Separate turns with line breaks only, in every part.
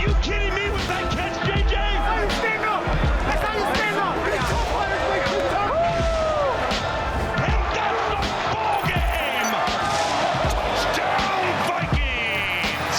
you kidding me with that catch, JJ?
That's how you stand up. That's how you stand up.
And that's the ball game. Touchdown, Vikings.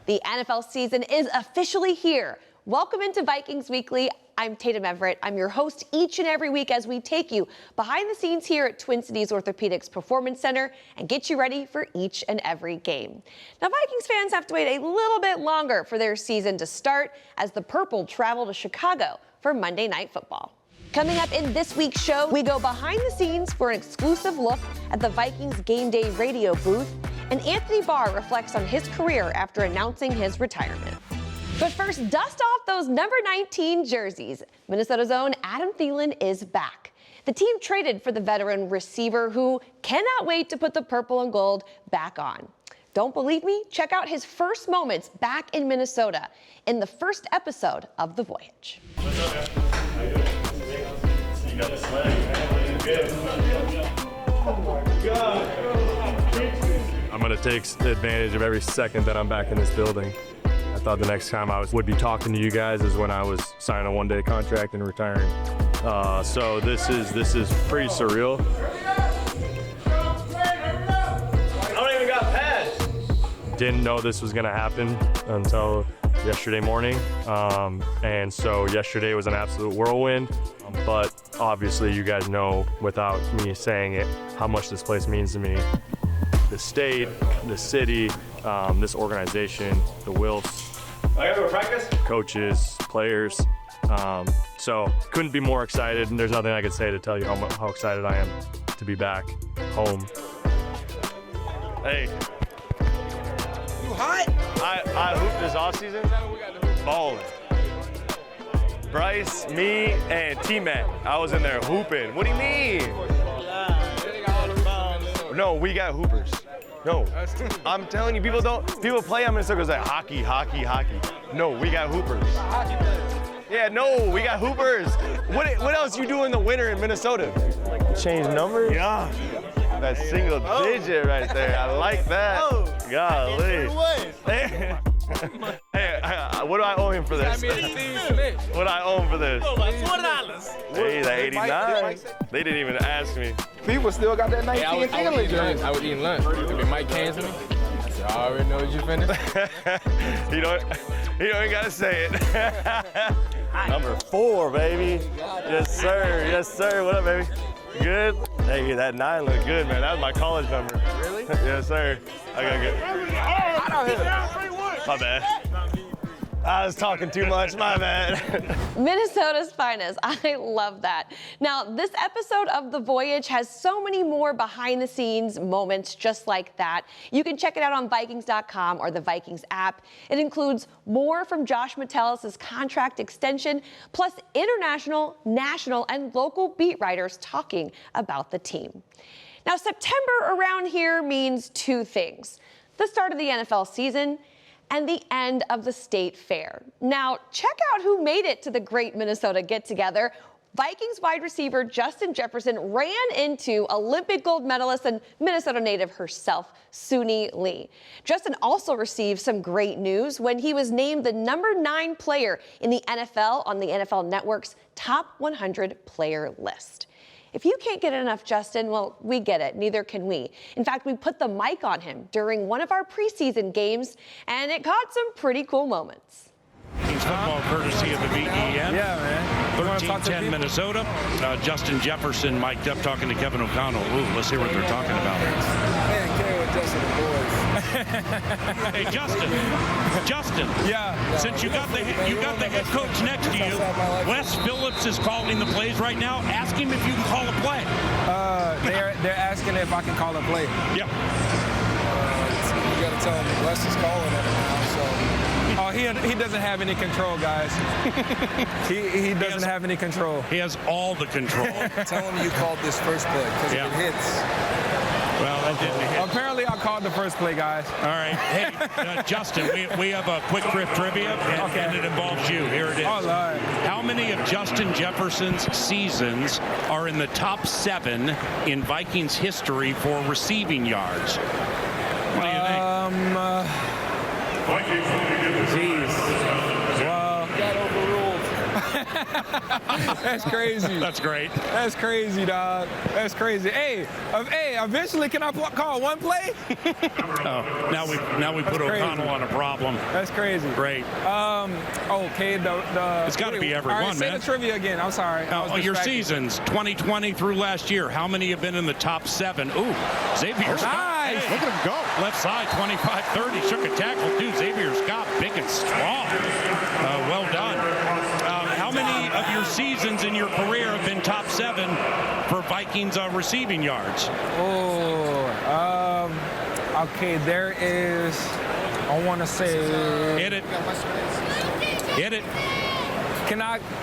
The NFL season is officially here. Welcome into Vikings Weekly. I'm Tatum Everett. I'm your host each and every week as we take you behind the scenes here at Twin Cities Orthopedics Performance Center and get you ready for each and every game. Now, Vikings fans have to wait a little bit longer for their season to start as the Purple travel to Chicago for Monday Night Football. Coming up in this week's show, we go behind the scenes for an exclusive look at the Vikings Game Day radio booth, and Anthony Barr reflects on his career after announcing his retirement. But first, dust off those number 19 jerseys. Minnesota's own Adam Thielen is back. The team traded for the veteran receiver who cannot wait to put the purple and gold back on. Don't believe me? Check out his first moments back in Minnesota in the first episode of The Voyage.
What's up, man? How you doing? You got the swag, man. Good. Oh my God. I'm going to take advantage of every second that I'm back in this building. I thought the next time I would be talking to you guys is when I was signing a one-day contract and retiring. So this is pretty surreal. I don't even got pads. Didn't know this was gonna happen until yesterday morning, and so yesterday was an absolute whirlwind. But obviously, you guys know without me saying it how much this place means to me. The state, the city, this organization, the Wilfs. I gotta go to practice? Coaches, players. So couldn't be more excited, and there's nothing I could say to tell you how excited I am to be back home. Hey.
You hot?
I hooped this offseason. Balling. Bryce, me, and T-Mac. I was in there hooping. What do you mean? No, we got hoopers. No, I'm telling you, people play them in circles like hockey. No, we got hoopers. Yeah, no, we got hoopers. What else you do in the winter in Minnesota? Change numbers? Yeah. That single digit right there. I like that. Golly. Hey, what do I owe him for this? What do I owe him for this?
$4.
Hey, that 89. They didn't even ask me.
People still got that 19
I was eating lunch. If Mike came to me, I said, I already know you finished.
You don't gotta say it. Number 4, baby. Yes, sir. Yes, sir. What up, baby? Good? Hey, that 9 looked good, man. That was my college number.
Really?
Yes, sir. I got good. My bad. I was talking too much, my bad.
Minnesota's finest. I love that. Now, this episode of The Voyage has so many more behind-the-scenes moments just like that. You can check it out on Vikings.com or the Vikings app. It includes more from Josh Metellus' contract extension, plus international, national, and local beat writers talking about the team. Now, September around here means two things: the start of the NFL season and the end of the state fair. Now, check out who made it to the Great Minnesota Get-Together. Vikings wide receiver Justin Jefferson ran into Olympic gold medalist and Minnesota native herself, Suni Lee. Justin also received some great news when he was named the number 9 player in the NFL on the NFL Network's top 100 player list. If you can't get enough Justin, well, we get it. Neither can we. In fact, we put the mic on him during one of our preseason games, and it caught some pretty cool moments.
Vikings football courtesy of the VEN.
Yeah, man.
13-10 Minnesota. Justin Jefferson mic'd up talking to Kevin O'Connell. Ooh, let's hear what they're talking about.
Man, carry with Justin the boys.
Hey, Justin.
Yeah.
Since you got the head coach next to you, Wes Phillips is calling the plays right now. Ask him if you can call a play.
They're asking if I can call a play.
Yeah.
You got to tell him Wes is calling it now, so. Oh, he doesn't have any control, guys. he doesn't have any control.
He has all the control.
Tell him you called this first play, because if it hits.
Well, that didn't hit.
Apparently, I called the first play, guys.
All right. Hey, Justin, we have a quick trip trivia, and it involves you. Here it is.
Oh, Lord.
How many of Justin Jefferson's seasons are in the top 7 in Vikings history for receiving yards? What do you think?
That's crazy.
That's great.
That's crazy, dog. That's crazy. Hey, eventually, can I call one play?
Oh, now we put O'Connell on a problem.
That's crazy.
Great.
Okay,
It's got to be every
all right,
one,
say
man.
the trivia again. I'm sorry.
Your seasons, 2020 through last year, how many have been in the top 7? Ooh, Xavier Scott.
Nice.
Look at him go. Left side, 25-30, shook a tackle, too. Xavier Scott, big and strong. Well done. How many of your seasons in your career have been top 7 for Vikings receiving yards?
Okay, there is, I want to say.
Hit it. Hit it.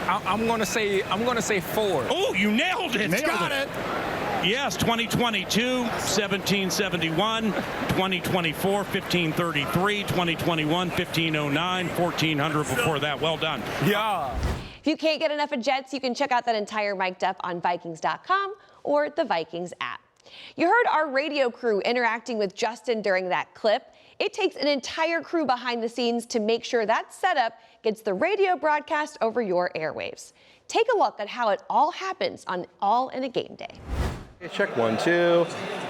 I'm going to say 4.
Oh, you nailed it.
Got it.
Yes, 2022, 1771, 2024, 1533, 2021, 1509, 1400 before that. Well done.
Yeah.
If you can't get enough of Jets, you can check out that entire Mic'd Up on Vikings.com or the Vikings app. You heard our radio crew interacting with Justin during that clip. It takes an entire crew behind the scenes to make sure that setup gets the radio broadcast over your airwaves. Take a look at how it all happens on All in a Game Day.
Check 1, 2.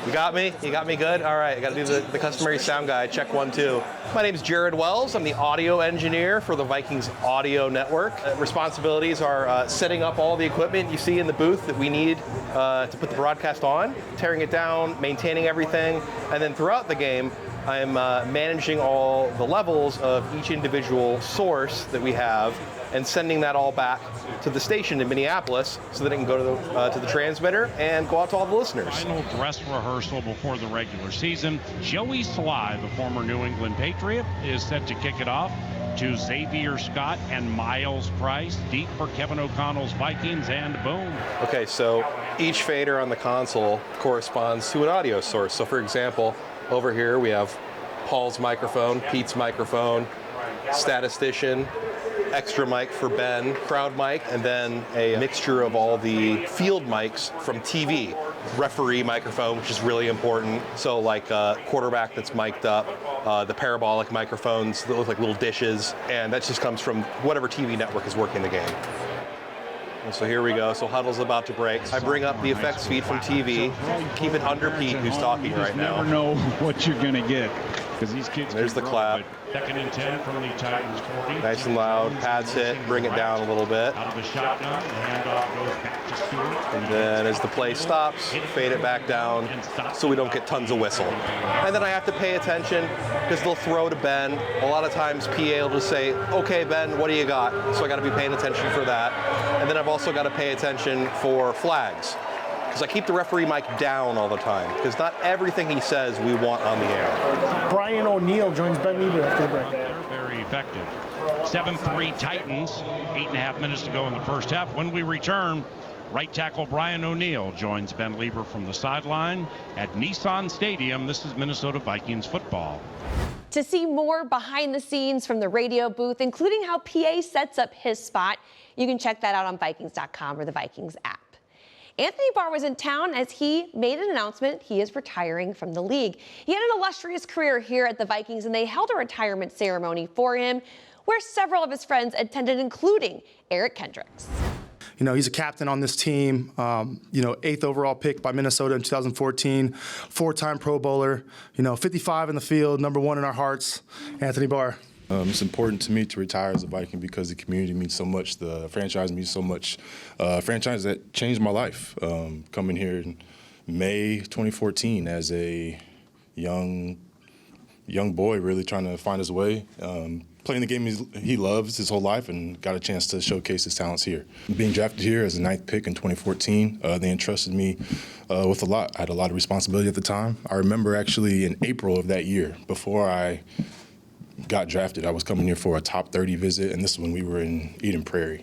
You got me? You got me good? All right, I got to do the customary sound guy. Check 1, 2. My name is Jared Wells. I'm the audio engineer for the Vikings Audio Network. Responsibilities are setting up all the equipment you see in the booth that we need to put the broadcast on, tearing it down, maintaining everything, and then throughout the game, I'm managing all the levels of each individual source that we have and sending that all back to the station in Minneapolis so that it can go to the transmitter and go out to all the listeners.
Final dress rehearsal before the regular season. Joey Sly, the former New England Patriot, is set to kick it off to Xavier Scott and Miles Price, deep for Kevin O'Connell's Vikings, and boom.
Okay, so each fader on the console corresponds to an audio source. So for example, over here we have Paul's microphone, Pete's microphone, statistician, extra mic for Ben, crowd mic, and then a mixture of all the field mics from TV. Referee microphone, which is really important. So like quarterback that's mic'd up, the parabolic microphones that look like little dishes, and that just comes from whatever TV network is working the game. And so here we go. So huddle's about to break. I bring up the effects feed from TV, keep it under Pete, who's talking right now.
You never know what you're going to get. Because these kids.
There's the clap.
2nd and 10 from the Titans 40.
Nice and loud. Pads hit. Bring it down a little bit.
Out of the shotgun, the handoff goes back to Stewart.
And then as the play stops, fade it back down so we don't get tons of whistle. And then I have to pay attention because they'll throw to Ben. A lot of times PA will just say, okay, Ben, what do you got? So I got to be paying attention for that. And then I've also got to pay attention for flags, because I keep the referee mic down all the time, because not everything he says we want on the air.
Brian O'Neill joins Ben Lieber after the break.
They're very effective. 7-3 Titans, 8.5 minutes to go in the first half. When we return, right tackle Brian O'Neill joins Ben Lieber from the sideline at Nissan Stadium. This is Minnesota Vikings football.
To see more behind the scenes from the radio booth, including how PA sets up his spot, you can check that out on Vikings.com or the Vikings app. Anthony Barr was in town as he made an announcement he is retiring from the league. He had an illustrious career here at the Vikings, and they held a retirement ceremony for him where several of his friends attended, including Eric Kendricks.
You know, he's a captain on this team, 8th overall pick by Minnesota in 2014, 4-time Pro Bowler, 55 in the field, number 1 in our hearts, Anthony Barr.
It's important to me to retire as a Viking because the community means so much, the franchise means so much. Franchise that changed my life. Coming here in May 2014 as a young boy, really trying to find his way. Playing the game he loves his whole life and got a chance to showcase his talents here. Being drafted here as a 9th pick in 2014, they entrusted me with a lot. I had a lot of responsibility at the time. I remember actually in April of that year, before I got drafted, I was coming here for a top 30 visit, and this is when we were in Eden Prairie.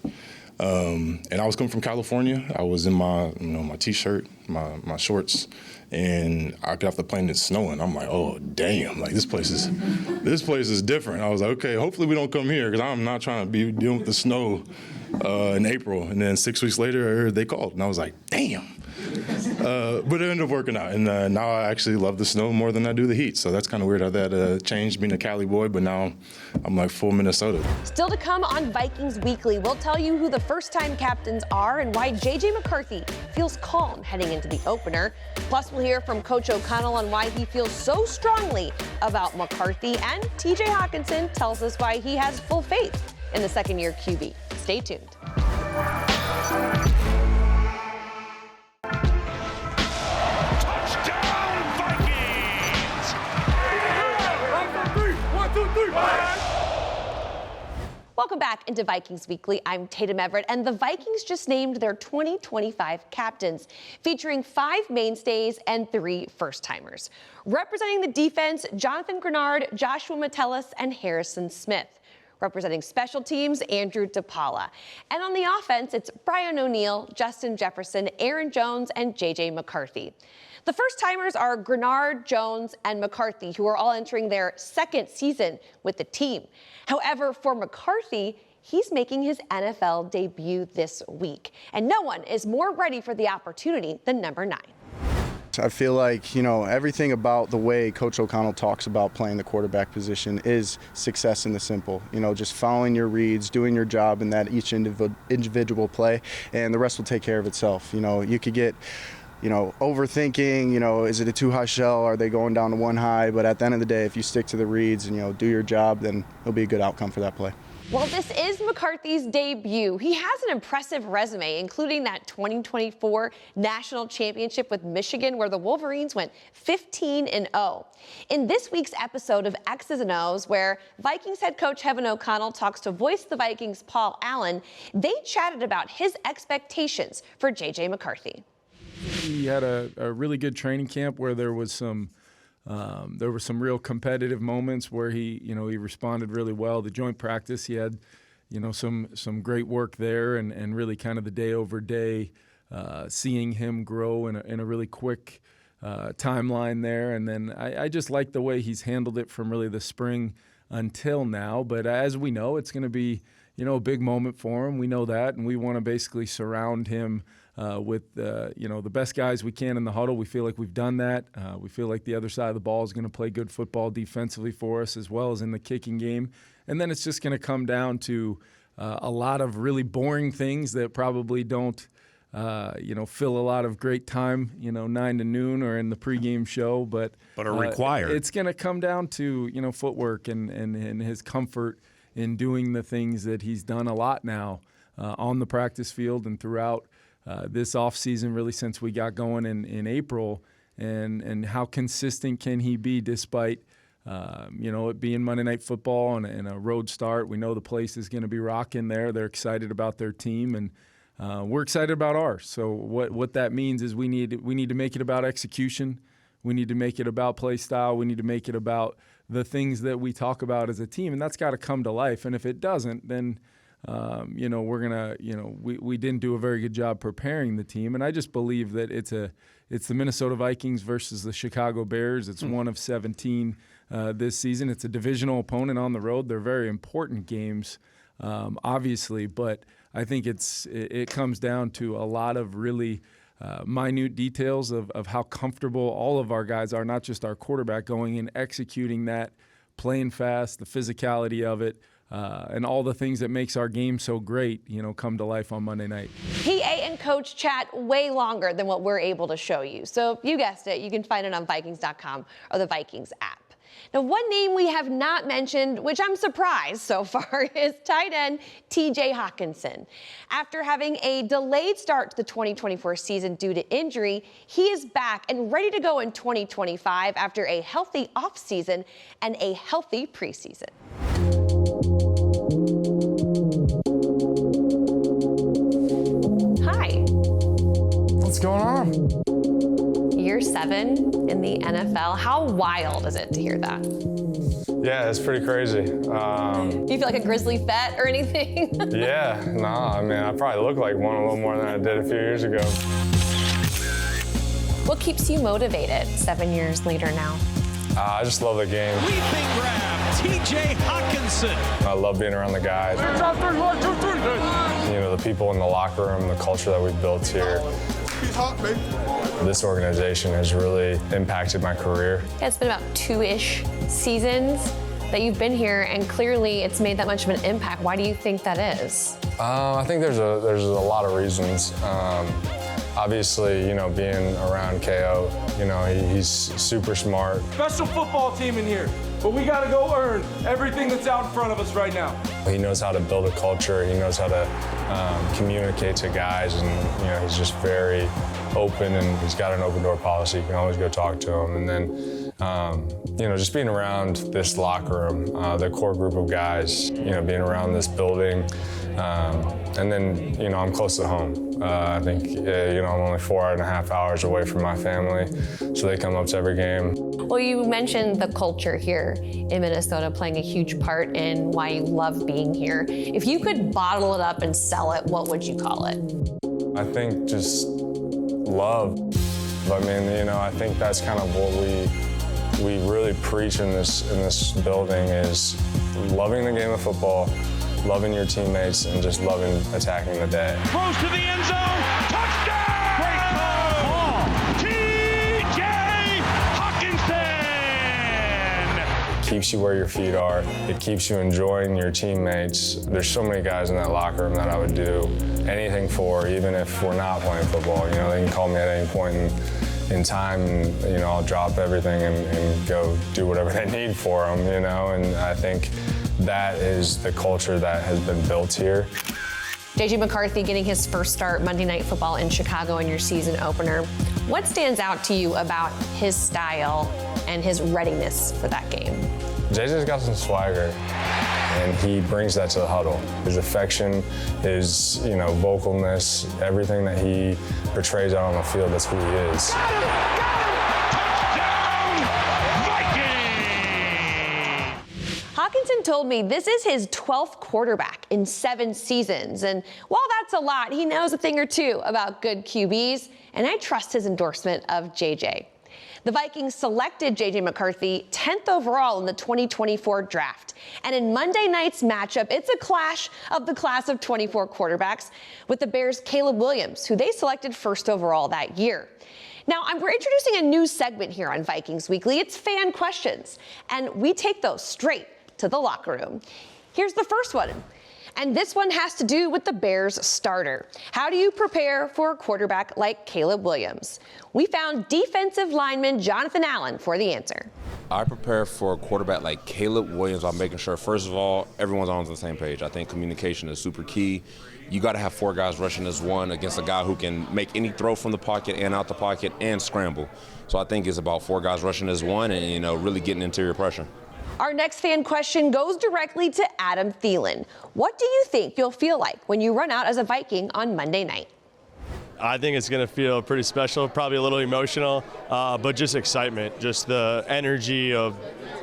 And I was coming from California. I was in my T-shirt, my shorts, and I got off the plane and it's snowing. I'm like, oh damn! Like this place is different. I was like, okay, hopefully we don't come here because I'm not trying to be dealing with the snow in April. And then 6 weeks later, they called, and I was like, damn. But it ended up working out. And now I actually love the snow more than I do the heat. So that's kind of weird how that changed, being a Cali boy. But now I'm like full Minnesota.
Still to come on Vikings Weekly, we'll tell you who the first-time captains are and why J.J. McCarthy feels calm heading into the opener. Plus, we'll hear from Coach O'Connell on why he feels so strongly about McCarthy. And T.J. Hawkinson tells us why he has full faith in the second-year QB. Stay tuned. Welcome back into Vikings Weekly. I'm Tatum Everett, and the Vikings just named their 2025 captains, featuring 5 mainstays and 3 first-timers. Representing the defense, Jonathan Grenard, Joshua Metellus, and Harrison Smith. Representing special teams, Andrew DePaula. And on the offense, it's Brian O'Neill, Justin Jefferson, Aaron Jones, and J.J. McCarthy. The first-timers are Grenard, Jones, and McCarthy, who are all entering their second season with the team. However, for McCarthy, he's making his NFL debut this week. And no one is more ready for the opportunity than number 9.
I feel like, everything about the way Coach O'Connell talks about playing the quarterback position is success in the simple. Just following your reads, doing your job in that each individual play, and the rest will take care of itself. You could get overthinking, is it a too high shell? Are they going down to one high? But at the end of the day, if you stick to the reads and, do your job, then it'll be a good outcome for that play.
Well, this is McCarthy's debut. He has an impressive resume, including that 2024 national championship with Michigan, where the Wolverines went 15-0. In this week's episode of X's and O's, where Vikings head coach Kevin O'Connell talks to Voice the Vikings Paul Allen, they chatted about his expectations for J.J. McCarthy.
He had a really good training camp where there were some real competitive moments where he responded really well. The joint practice, he had, some great work there, and really kind of the day over day, seeing him grow in a really quick timeline there. And then I just like the way he's handled it from really the spring until now. But as we know, it's going to be, a big moment for him. We know that, and we want to basically surround him with the best guys we can in the huddle. We feel like we've done that. We feel like the other side of the ball is going to play good football defensively for us, as well as in the kicking game. And then it's just going to come down to a lot of really boring things that probably don't fill a lot of great time, 9 to noon or in the pregame show. But
are required.
It's going to come down to footwork and his comfort in doing the things that he's done a lot now on the practice field and throughout this offseason, really since we got going in April, and how consistent can he be despite, it being Monday Night Football and a road start. We know the place is going to be rocking there. They're excited about their team, and we're excited about ours. So what that means is we need to make it about execution. We need to make it about play style. We need to make it about the things that we talk about as a team, and that's got to come to life. And if it doesn't, then we're gonna, we didn't do a very good job preparing the team. And I just believe that it's the Minnesota Vikings versus the Chicago Bears. It's one of 17 this season. It's a divisional opponent on the road. They're very important games, obviously, but I think it comes down to a lot of really minute details of how comfortable all of our guys are, not just our quarterback, going and executing that, playing fast, the physicality of it, and all the things that makes our game so great, come to life on Monday night.
PA and Coach chat way longer than what we're able to show you. So you guessed it, you can find it on Vikings.com or the Vikings app. Now, one name we have not mentioned, which I'm surprised so far, is tight end T.J. Hawkinson. After having a delayed start to the 2024 season due to injury, he is back and ready to go in 2025 after a healthy offseason and a healthy preseason. Hi.
What's going on?
Year 7 in the NFL. How wild is it to hear that?
Yeah, it's pretty crazy.
Do you feel like a Grizzly vet or anything?
Yeah, I probably look like one a little more than I did a few years ago.
What keeps you motivated 7 years later now?
I just love the game.
Leaping grab, T.J. Hawkinson.
I love being around the guys. The people in the locker room, the culture that we've built here.
He's hot, baby.
This organization has really impacted my career.
Yeah, it's been about 2-ish seasons that you've been here, and clearly it's made that much of an impact. Why do you think that is?
I think there's a lot of reasons. Obviously, being around KO, he's super smart.
Special football team in here, but we got to go earn everything that's out in front of us right now.
He knows how to build a culture. He knows how to communicate to guys, and he's just very open, and he's got an open door policy. You can always go talk to him. And then, just being around this locker room, the core group of guys, being around this building, and then, I'm close to home. I think, I'm only 4.5 hours away from my family, so they come up to every game.
Well, you mentioned the culture here in Minnesota playing a huge part in why you love being here. If you could bottle it up and sell it, what would you call it?
I think just love. I mean, I think that's kind of what we really preach in this building is loving the game of football, loving your teammates, and just loving attacking the day.
Throws to the end zone. Touchdown! Great call. T.J. Hockenson!
Keeps you where your feet are. It keeps you enjoying your teammates. There's so many guys in that locker room that I would do anything for, even if we're not playing football. They can call me at any point in time, and I'll drop everything and go do whatever they need for them, and I think that is the culture that has been built here.
J.J. McCarthy getting his first start Monday Night Football in Chicago in your season opener. What stands out to you about his style and his readiness for that game?
JJ's got some swagger, and he brings that to the huddle. His affection, his vocalness, everything that he portrays out on the field, that's who he is.
Hockenson told me this is his 12th quarterback in 7 seasons. And while that's a lot, he knows a thing or two about good QBs, and I trust his endorsement of JJ. The Vikings selected J.J. McCarthy 10th overall in the 2024 draft. And in Monday night's matchup, it's a clash of the class of 24 quarterbacks with the Bears' Caleb Williams, who they selected 1st overall that year. Now, we're introducing a new segment here on Vikings Weekly. It's fan questions, and we take those straight to the locker room. Here's the first one. And this one has to do with the Bears starter. How do you prepare for a quarterback like Caleb Williams? We found defensive lineman Jonathan Allen for the answer.
I prepare for a quarterback like Caleb Williams by making sure, first of all, everyone's on the same page. I think communication is super key. You got to have 4 guys rushing as one against a guy who can make any throw from the pocket and out the pocket and scramble. So I think it's about 4 guys rushing as one and, really getting interior pressure.
Our next fan question goes directly to Adam Thielen. What do you think you'll feel like when you run out as a Viking on Monday night?
I think it's going to feel pretty special, probably a little emotional, but just excitement, just the energy of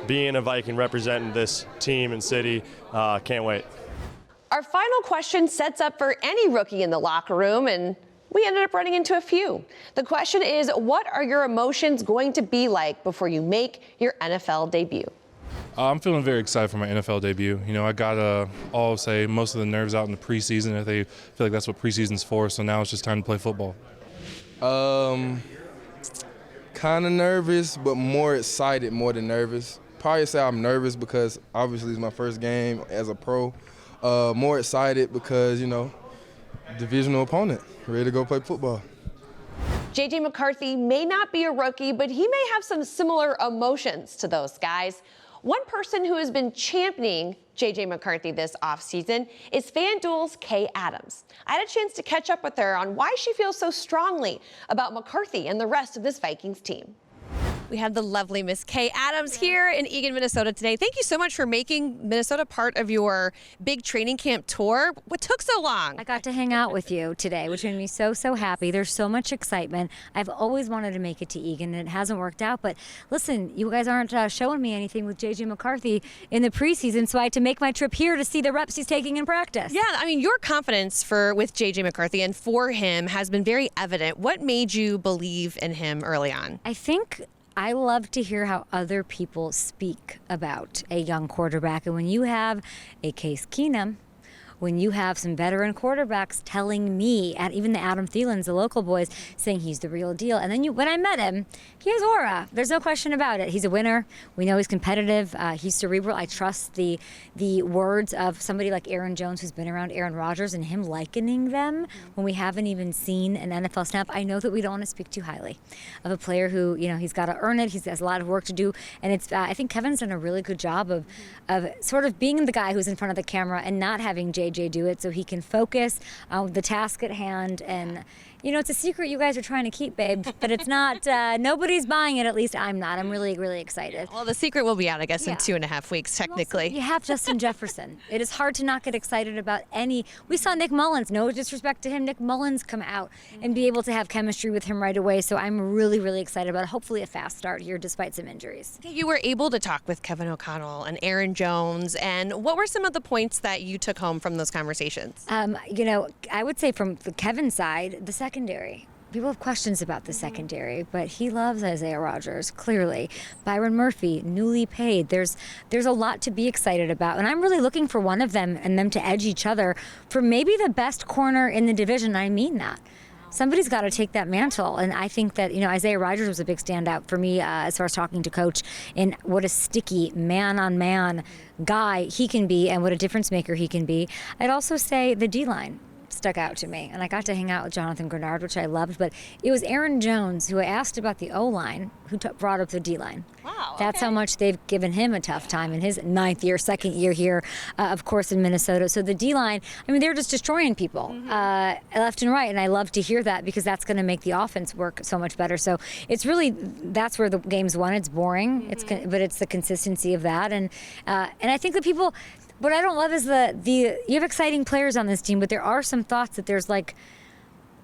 being a Viking representing this team and city. Can't wait.
Our final question sets up for any rookie in the locker room, and we ended up running into a few. The question is, what are your emotions going to be like before you make your NFL debut?
I'm feeling very excited for my NFL debut. I got most of the nerves out in the preseason. If they feel like that's what preseason's for, so now it's just time to play football.
Kind of nervous, but more excited more than nervous. Probably say I'm nervous because obviously it's my first game as a pro. More excited because, divisional opponent, ready to go play football.
J.J. McCarthy may not be a rookie, but he may have some similar emotions to those guys. One person who has been championing J.J. McCarthy this offseason is FanDuel's Kay Adams. I had a chance to catch up with her on why she feels so strongly about McCarthy and the rest of this Vikings team. We have the lovely Miss Kay Adams here in Eagan, Minnesota today. Thank you so much for making Minnesota part of your big training camp tour. What took so long?
I got to hang out with you today, which made me so happy. There's so much excitement. I've always wanted to make it to Eagan, and it hasn't worked out. But listen, you guys aren't showing me anything with J.J. McCarthy in the preseason, so I had to make my trip here to see the reps he's taking in practice.
Yeah, your confidence with J.J. McCarthy and for him has been very evident. What made you believe in him early on?
I think I love to hear how other people speak about a young quarterback. And when you have a Case Keenum when you have some veteran quarterbacks telling me, and even the Adam Thielens, the local boys, saying he's the real deal. And then when I met him, he has aura. There's no question about it. He's a winner. We know he's competitive. He's cerebral. I trust the words of somebody like Aaron Jones, who's been around Aaron Rodgers, and him likening them when we haven't even seen an NFL snap. I know that we don't want to speak too highly of a player who, he's got to earn it. He has a lot of work to do. And it's I think Kevin's done a really good job of sort of being the guy who's in front of the camera and not having JJ do it, so he can focus on the task at hand. And it's a secret you guys are trying to keep, babe, but it's not, nobody's buying it, at least I'm not. I'm really, really excited.
Well, the secret will be out, I guess, in 2.5 weeks, technically.
Also, you have Justin Jefferson. It is hard to not get excited about any. We saw Nick Mullins, no disrespect to him, Nick Mullins come out and be able to have chemistry with him right away. So I'm really, really excited about hopefully a fast start here despite some injuries.
You were able to talk with Kevin O'Connell and Aaron Jones, and what were some of the points that you took home from those conversations?
I would say from the Kevin side, the secondary. People have questions about the secondary, but he loves Isaiah Rodgers, clearly. Byron Murphy, newly paid. There's a lot to be excited about, and I'm really looking for one of them and them to edge each other for maybe the best corner in the division. I mean that. Somebody's got to take that mantle, and I think that Isaiah Rodgers was a big standout for me as far as talking to Coach, and what a sticky man-on-man guy he can be and what a difference maker he can be. I'd also say the D-line stuck out to me, and I got to hang out with Jonathan Grenard, which I loved, but it was Aaron Jones who I asked about the O-line who brought up the D-line.
Wow.
That's how much they've given him a tough time in his second year here, of course, in Minnesota. So the D-line, they're just destroying people left and right, and I love to hear that because that's going to make the offense work so much better. So it's really, that's where the game's won. It's boring, but it's the consistency of that, and I think that people. What I don't love is you have exciting players on this team, but there are some thoughts that there's like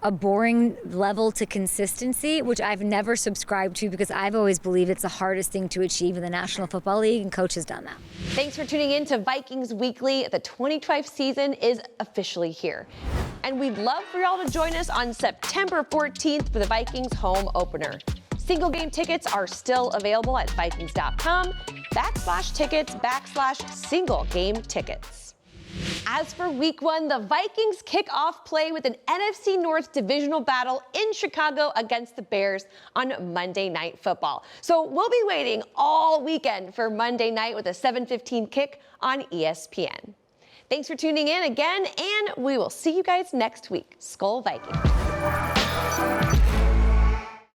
a boring level to consistency, which I've never subscribed to because I've always believed it's the hardest thing to achieve in the National Football League, and Coach has done that.
Thanks for tuning in to Vikings Weekly. The 2012 season is officially here. And we'd love for y'all to join us on September 14th for the Vikings home opener. Single game tickets are still available at Vikings.com/tickets/single game tickets. As for week 1, the Vikings kick off play with an NFC North divisional battle in Chicago against the Bears on Monday Night Football. So we'll be waiting all weekend for Monday night with a 7:15 kick on ESPN. Thanks for tuning in again, and we will see you guys next week. Skol Vikings.